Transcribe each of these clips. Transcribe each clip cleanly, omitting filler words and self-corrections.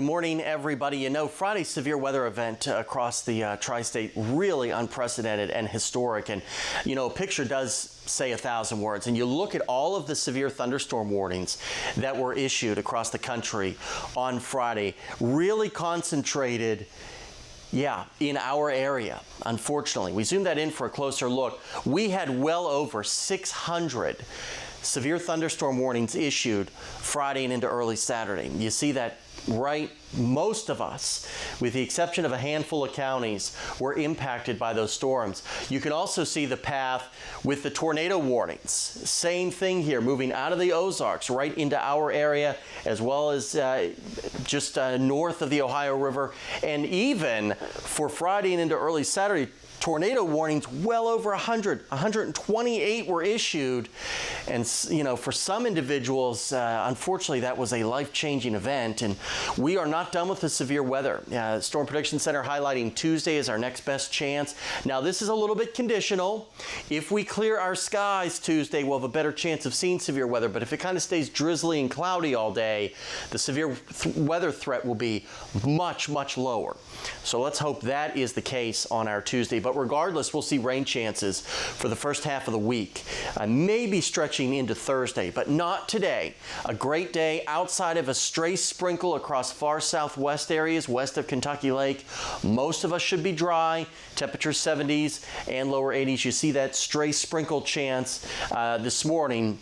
Good morning, everybody. You know, Friday's severe weather event across the tri-state, really unprecedented and historic. And, you know, a picture does say 1,000 words. And you look at all of the severe thunderstorm warnings that were issued across the country on Friday, really concentrated in our area, unfortunately. We zoomed that in for a closer look. We had well over 600 severe thunderstorm warnings issued Friday and into early Saturday. You see that right? Most of us, with the exception of a handful of counties, were impacted by those storms. You can also see the path with the tornado warnings. Same thing here, moving out of the Ozarks right into our area, as well as just north of the Ohio River. And even for Friday and into early Saturday, tornado warnings well over 100, 128 were issued. And, you know, for some individuals, unfortunately, that was a life-changing event. And we are not done with the severe weather. Storm Prediction Center highlighting Tuesday as our next best chance. Now, this is a little bit conditional. If we clear our skies Tuesday, we'll have a better chance of seeing severe weather. But if it kind of stays drizzly and cloudy all day, the severe weather threat will be much, much lower. So let's hope that is the case on our Tuesday. But regardless, we'll see rain chances for the first half of the week, maybe stretching into Thursday, but not today. A great day outside of a stray sprinkle across far southwest areas west of Kentucky Lake. Most of us should be dry, temperatures 70s and lower 80s. You see that stray sprinkle chance this morning,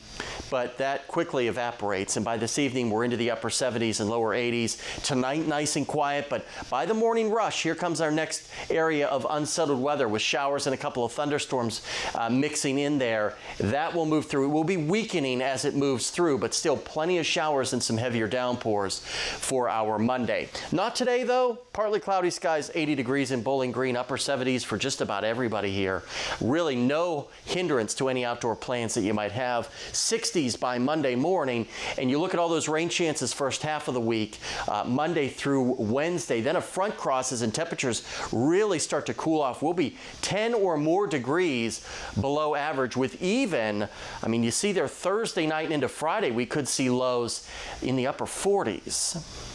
but that quickly evaporates. And by this evening, we're into the upper 70s and lower 80s. Tonight, nice and quiet, but by the morning rush, here comes our next area of unsettled weather with showers and a couple of thunderstorms mixing in there. That will move through. It will be weakening as it moves through, but still plenty of showers and some heavier downpours for our Monday. Not today, though. Partly cloudy skies, 80 degrees in Bowling Green, upper 70s for just about everybody here. Really no hindrance to any outdoor plans that you might have. 60s by Monday morning, and you look at all those rain chances first half of the week, Monday through Wednesday. Then a front crosses and temperatures really start to cool off. We'll be 10 or more degrees below average with even, I mean, you see there Thursday night and into Friday, we could see lows in the upper 40s.